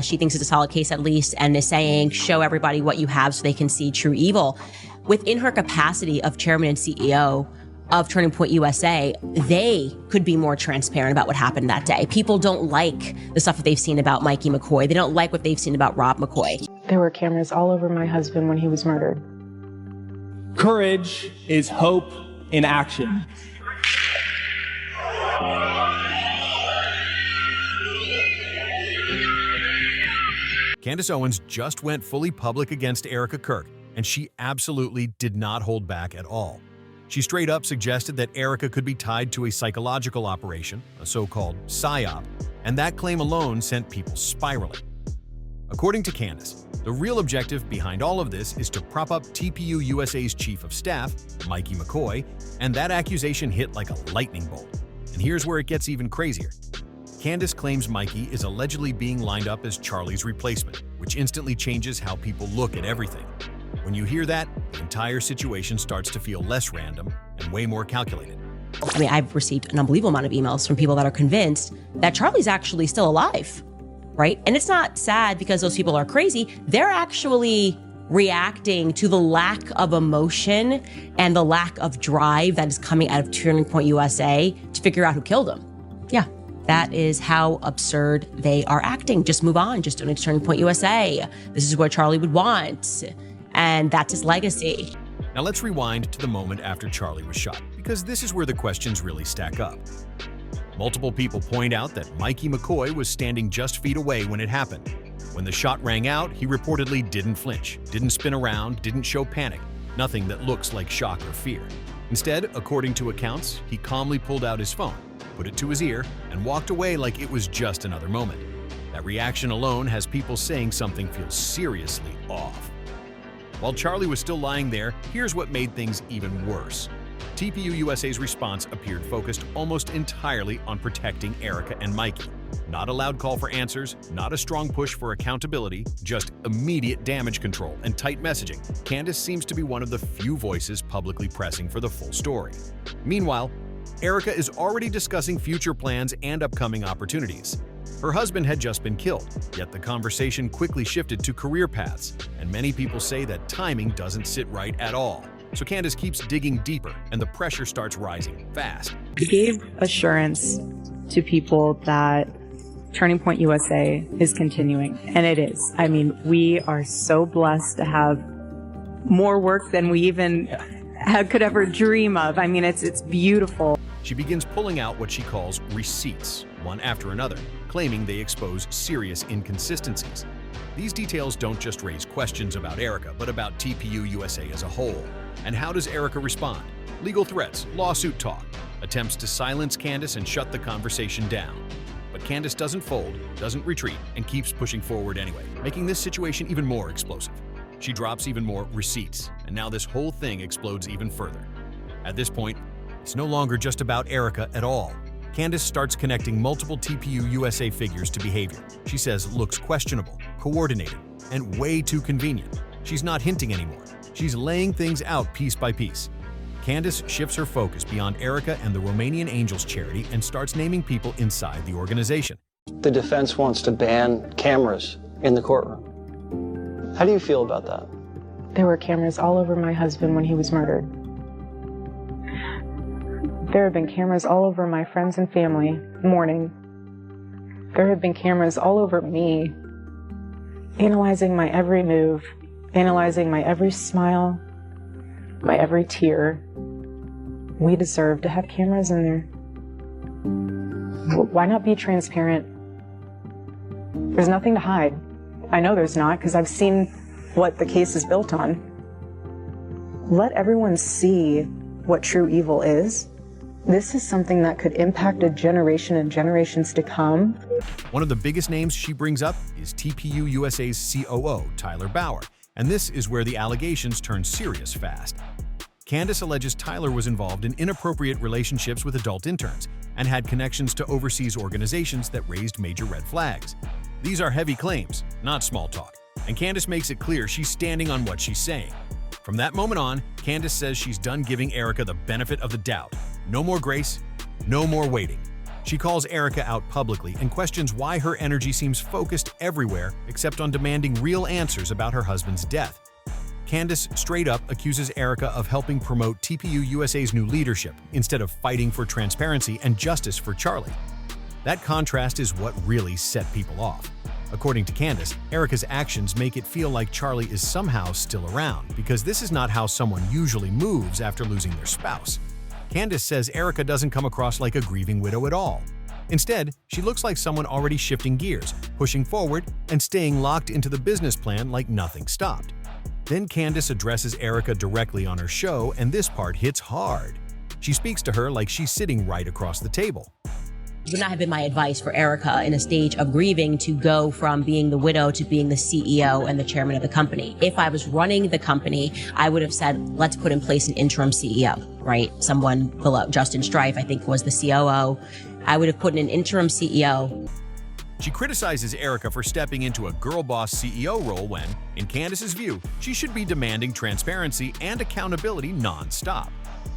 She thinks it's a solid case at least, and is saying, show everybody what you have so they can see true evil. Within her capacity of chairman and CEO of Turning Point USA, they could be more transparent about what happened that day. People don't like the stuff that they've seen about Mikey McCoy. They don't like what they've seen about Rob McCoy. There were cameras all over my husband when he was murdered. Courage is hope in action. Candace Owens just went fully public against Erika Kirk, and she absolutely did not hold back at all. She straight up suggested that Erika could be tied to a psychological operation, a so-called PSYOP, and that claim alone sent people spiraling. According to Candace, the real objective behind all of this is to prop up TPU USA's chief of staff, Mikey McCoy, and that accusation hit like a lightning bolt. And here's where it gets even crazier. Candace claims Mikey is allegedly being lined up as Charlie's replacement, which instantly changes how people look at everything. When you hear that, the entire situation starts to feel less random and way more calculated. I mean, I've received an unbelievable amount of emails from people that are convinced that Charlie's actually still alive, right? And it's not sad because those people are crazy. They're actually reacting to the lack of emotion and the lack of drive that is coming out of Turning Point USA to figure out who killed him. Yeah, that is how absurd they are acting. Just move on. Just donate to Turning Point USA. This is what Charlie would want. And that's his legacy. Now let's rewind to the moment after Charlie was shot, because this is where the questions really stack up. Multiple people point out that Mikey McCoy was standing just feet away when it happened. When the shot rang out, he reportedly didn't flinch, didn't spin around, didn't show panic, nothing that looks like shock or fear. Instead, according to accounts, he calmly pulled out his phone, put it to his ear, and walked away like it was just another moment. That reaction alone has people saying something feels seriously off. While Charlie was still lying there, here's what made things even worse. TPU USA's response appeared focused almost entirely on protecting Erika and Mikey. Not a loud call for answers, not a strong push for accountability, just immediate damage control and tight messaging. Candace seems to be one of the few voices publicly pressing for the full story. Meanwhile, Erika is already discussing future plans and upcoming opportunities. Her husband had just been killed, yet the conversation quickly shifted to career paths, and many people say that timing doesn't sit right at all. So Candace keeps digging deeper, and the pressure starts rising fast. He gave assurance to people that Turning Point USA is continuing, and it is. I mean, we are so blessed to have more work than we even could ever dream of. I mean, it's beautiful. She begins pulling out what she calls receipts, one after another, claiming they expose serious inconsistencies. These details don't just raise questions about Erika, but about TPU USA as a whole. And how does Erika respond? Legal threats, lawsuit talk, attempts to silence Candace and shut the conversation down. But Candace doesn't fold, doesn't retreat, and keeps pushing forward anyway, making this situation even more explosive. She drops even more receipts, and now this whole thing explodes even further. At this point, it's no longer just about Erika at all. Candace starts connecting multiple TPU USA figures to behavior she says looks questionable, coordinated, and way too convenient. She's not hinting anymore. She's laying things out piece by piece. Candace shifts her focus beyond Erika and the Romanian Angels charity and starts naming people inside the organization. The defense wants to ban cameras in the courtroom. How do you feel about that? There were cameras all over my husband when he was murdered. There have been cameras all over my friends and family mourning. There have been cameras all over me, analyzing my every move, analyzing my every smile, my every tear. We deserve to have cameras in there. Why not be transparent? There's nothing to hide. I know there's not, because I've seen what the case is built on. Let everyone see what true evil is. This is something that could impact a generation and generations to come. One of the biggest names she brings up is TPU USA's COO, Tyler Bauer, and this is where the allegations turn serious fast. Candace alleges Tyler was involved in inappropriate relationships with adult interns and had connections to overseas organizations that raised major red flags. These are heavy claims, not small talk, and Candace makes it clear she's standing on what she's saying. From that moment on, Candace says she's done giving Erika the benefit of the doubt. No more grace, no more waiting. She calls Erika out publicly and questions why her energy seems focused everywhere except on demanding real answers about her husband's death. Candace straight up accuses Erika of helping promote TPUSA's new leadership instead of fighting for transparency and justice for Charlie. That contrast is what really set people off. According to Candace, Erika's actions make it feel like Charlie is somehow still around because this is not how someone usually moves after losing their spouse. Candace says Erika doesn't come across like a grieving widow at all. Instead, she looks like someone already shifting gears, pushing forward, and staying locked into the business plan like nothing stopped. Then Candace addresses Erika directly on her show, and this part hits hard. She speaks to her like she's sitting right across the table. It would not have been my advice for Erika in a stage of grieving to go from being the widow to being the CEO and the chairman of the company. If I was running the company, I would have said, let's put in place an interim CEO, right? Someone below Justin Strife, I think, was the COO. I would have put in an interim CEO. She criticizes Erika for stepping into a girl boss CEO role when, in Candace's view, she should be demanding transparency and accountability non-stop.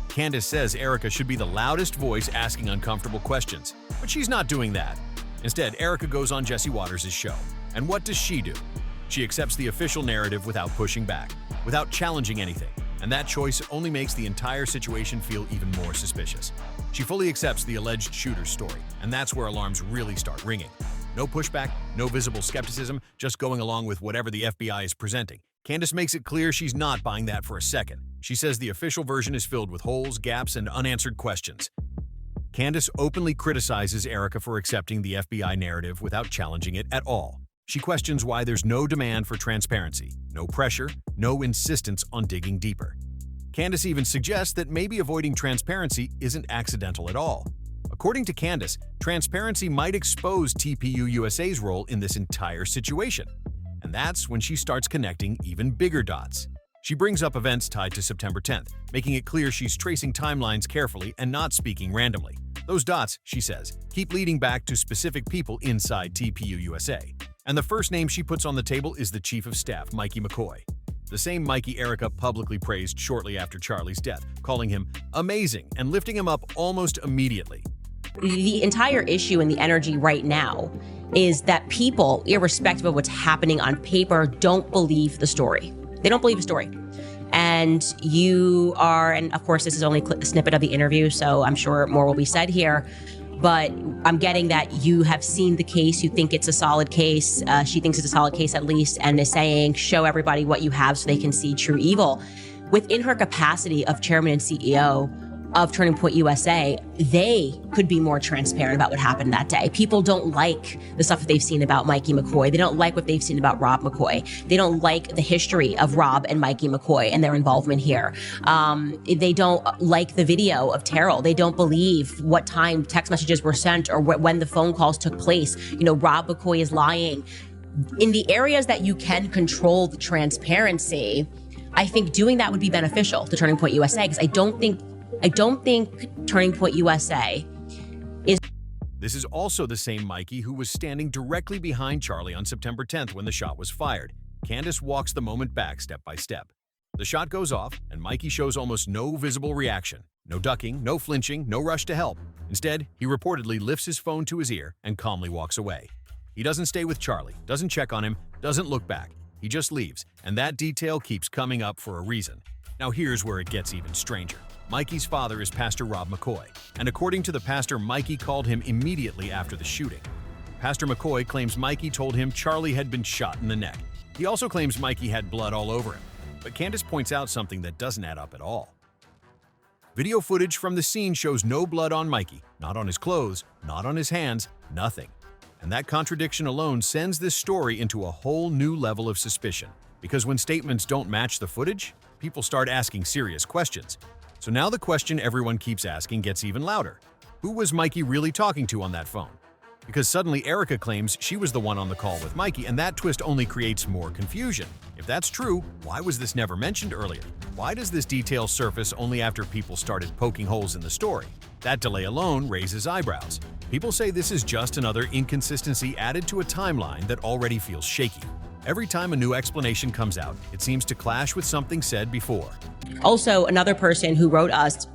Candace says Erika should be the loudest voice asking uncomfortable questions, but she's not doing that. Instead, Erika goes on Jesse Waters' show. And what does she do? She accepts the official narrative without pushing back, without challenging anything, and that choice only makes the entire situation feel even more suspicious. She fully accepts the alleged shooter's story, and that's where alarms really start ringing. No pushback, no visible skepticism, just going along with whatever the FBI is presenting. Candace makes it clear she's not buying that for a second. She says the official version is filled with holes, gaps, and unanswered questions. Candace openly criticizes Erika for accepting the FBI narrative without challenging it at all. She questions why there's no demand for transparency, no pressure, no insistence on digging deeper. Candace even suggests that maybe avoiding transparency isn't accidental at all. According to Candace, transparency might expose TPUSA's role in this entire situation. And that's when she starts connecting even bigger dots. She brings up events tied to September 10th, making it clear she's tracing timelines carefully and not speaking randomly. Those dots, she says, keep leading back to specific people inside TPUSA. And the first name she puts on the table is the Chief of Staff, Mikey McCoy. The same Mikey Erika publicly praised shortly after Charlie's death, calling him amazing and lifting him up almost immediately. The entire issue and the energy right now is that people, irrespective of what's happening on paper, don't believe the story. They don't believe the story. And you are, and of course, this is only a snippet of the interview, so I'm sure more will be said here. But I'm getting that you have seen the case, you think it's a solid case. She thinks it's a solid case at least, and is saying, show everybody what you have so they can see true evil. Within her capacity of chairman and CEO of Turning Point USA, they could be more transparent about what happened that day. People don't like the stuff that they've seen about Mikey McCoy. They don't like what they've seen about Rob McCoy. They don't like the history of Rob and Mikey McCoy and their involvement here. They don't like the video of Terrell. They don't believe what time text messages were sent or when the phone calls took place. You know, Rob McCoy is lying. In the areas that you can control the transparency, I think doing that would be beneficial to Turning Point USA, because I don't think Turning Point USA is... This is also the same Mikey who was standing directly behind Charlie on September 10th when the shot was fired. Candace walks the moment back step by step. The shot goes off, and Mikey shows almost no visible reaction. No ducking, no flinching, no rush to help. Instead, he reportedly lifts his phone to his ear and calmly walks away. He doesn't stay with Charlie, doesn't check on him, doesn't look back. He just leaves, and that detail keeps coming up for a reason. Now here's where it gets even stranger. Mikey's father is Pastor Rob McCoy, and according to the pastor, Mikey called him immediately after the shooting. Pastor McCoy claims Mikey told him Charlie had been shot in the neck. He also claims Mikey had blood all over him, but Candace points out something that doesn't add up at all. Video footage from the scene shows no blood on Mikey, not on his clothes, not on his hands, nothing. And that contradiction alone sends this story into a whole new level of suspicion, because when statements don't match the footage, people start asking serious questions. So now the question everyone keeps asking gets even louder. Who was Mikey really talking to on that phone? Because suddenly Erika claims she was the one on the call with Mikey, and that twist only creates more confusion. If that's true, why was this never mentioned earlier? Why does this detail surface only after people started poking holes in the story? That delay alone raises eyebrows. People say this is just another inconsistency added to a timeline that already feels shaky. Every time a new explanation comes out, it seems to clash with something said before. Also, another person who wrote us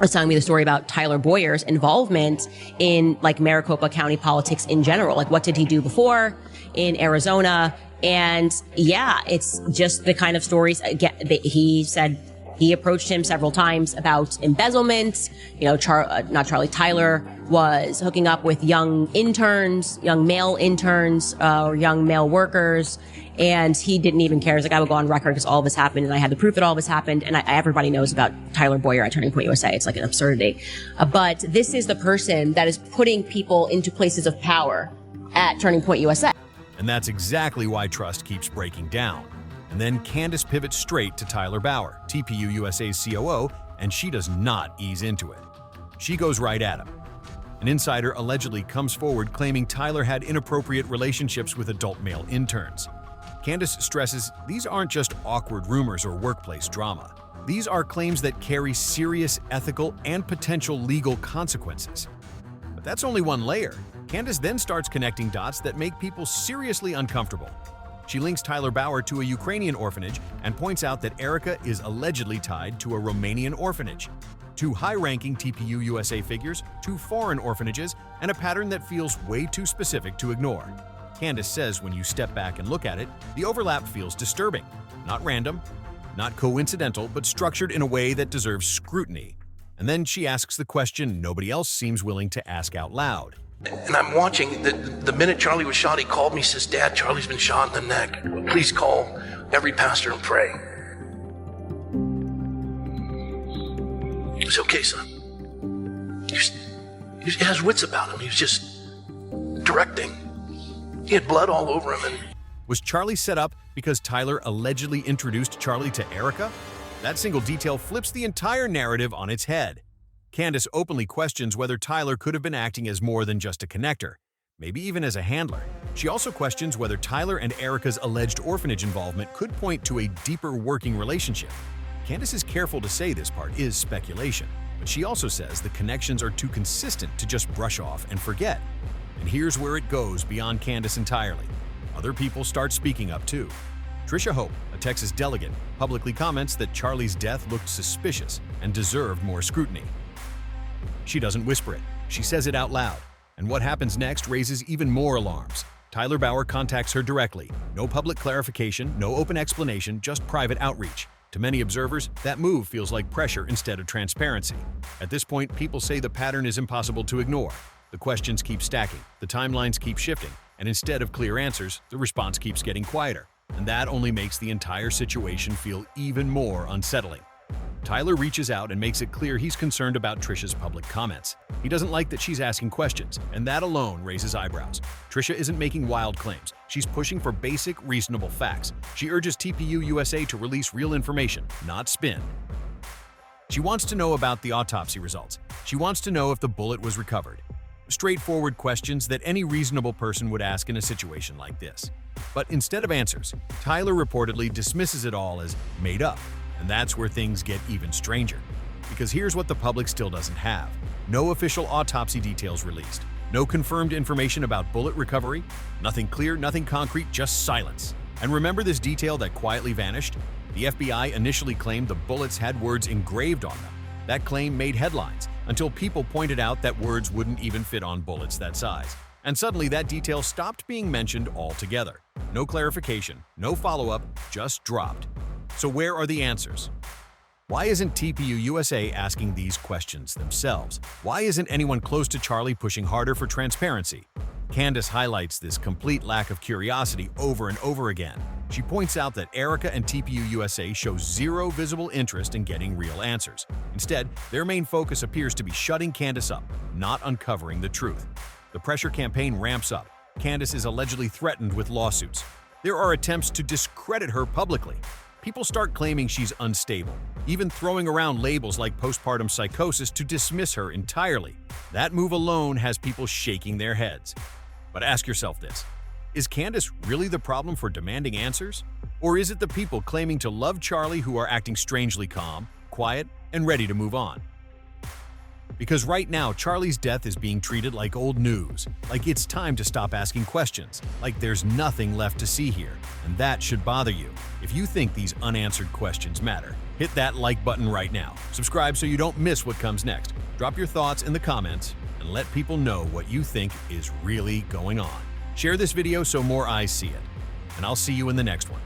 was telling me the story about Tyler Boyer's involvement in like Maricopa County politics in general. Like, what did he do before in Arizona? And yeah, it's just the kind of stories. Again, he said he approached him several times about embezzlement. You know, Tyler was hooking up with young male interns, or young male workers. And he didn't even care. He's like, I would go on record because all of this happened and I had the proof that all of this happened. And everybody knows about Tyler Boyer at Turning Point USA. It's like an absurdity. But this is the person that is putting people into places of power at Turning Point USA. And that's exactly why trust keeps breaking down. And then Candace pivots straight to Tyler Bauer, TPU USA's COO, and she does not ease into it. She goes right at him. An insider allegedly comes forward claiming Tyler had inappropriate relationships with adult male interns. Candace stresses these aren't just awkward rumors or workplace drama. These are claims that carry serious ethical and potential legal consequences. But that's only one layer. Candace then starts connecting dots that make people seriously uncomfortable. She links Tyler Bauer to a Ukrainian orphanage and points out that Erika is allegedly tied to a Romanian orphanage, to high-ranking TPU USA figures, to foreign orphanages, and a pattern that feels way too specific to ignore. Candace says when you step back and look at it, the overlap feels disturbing, not random, not coincidental, but structured in a way that deserves scrutiny. And then she asks the question nobody else seems willing to ask out loud. And I'm watching, the minute Charlie was shot, he called me, says, Dad, Charlie's been shot in the neck. Please call every pastor and pray. I said, okay, son. He has wits about him. He was just directing. He had blood all over him. Was Charlie set up because Tyler allegedly introduced Charlie to Erika? That single detail flips the entire narrative on its head. Candace openly questions whether Tyler could have been acting as more than just a connector, maybe even as a handler. She also questions whether Tyler and Erika's alleged orphanage involvement could point to a deeper working relationship. Candace is careful to say this part is speculation, but she also says the connections are too consistent to just brush off and forget. And here's where it goes beyond Candace entirely. Other people start speaking up too. Trisha Hope, a Texas delegate, publicly comments that Charlie's death looked suspicious and deserved more scrutiny. She doesn't whisper it, she says it out loud. And what happens next raises even more alarms. Tyler Bauer contacts her directly. No public clarification, no open explanation, just private outreach. To many observers, that move feels like pressure instead of transparency. At this point, people say the pattern is impossible to ignore. The questions keep stacking, the timelines keep shifting, and instead of clear answers, the response keeps getting quieter. And that only makes the entire situation feel even more unsettling. Tyler reaches out and makes it clear he's concerned about Trisha's public comments. He doesn't like that she's asking questions, and that alone raises eyebrows. Trisha isn't making wild claims. She's pushing for basic, reasonable facts. She urges TPU USA to release real information, not spin. She wants to know about the autopsy results. She wants to know if the bullet was recovered. Straightforward questions that any reasonable person would ask in a situation like this. But instead of answers, Tyler reportedly dismisses it all as made up. And that's where things get even stranger. Because here's what the public still doesn't have. No official autopsy details released. No confirmed information about bullet recovery. Nothing clear, nothing concrete, just silence. And remember this detail that quietly vanished? The FBI initially claimed the bullets had words engraved on them. That claim made headlines until people pointed out that words wouldn't even fit on bullets that size. And suddenly that detail stopped being mentioned altogether. No clarification, no follow-up, just dropped. So where are the answers? Why isn't TPU USA asking these questions themselves? Why isn't anyone close to Charlie pushing harder for transparency? Candace highlights this complete lack of curiosity over and over again. She points out that Erika and TPU USA show zero visible interest in getting real answers. Instead, their main focus appears to be shutting Candace up, not uncovering the truth. The pressure campaign ramps up. Candace is allegedly threatened with lawsuits. There are attempts to discredit her publicly. People start claiming she's unstable, even throwing around labels like postpartum psychosis to dismiss her entirely. That move alone has people shaking their heads. But ask yourself this. Is Candace really the problem for demanding answers? Or is it the people claiming to love Charlie who are acting strangely calm, quiet, and ready to move on? Because right now, Charlie's death is being treated like old news, like it's time to stop asking questions, like there's nothing left to see here, and that should bother you. If you think these unanswered questions matter, hit that like button right now. Subscribe so you don't miss what comes next. Drop your thoughts in the comments and let people know what you think is really going on. Share this video so more eyes see it, and I'll see you in the next one.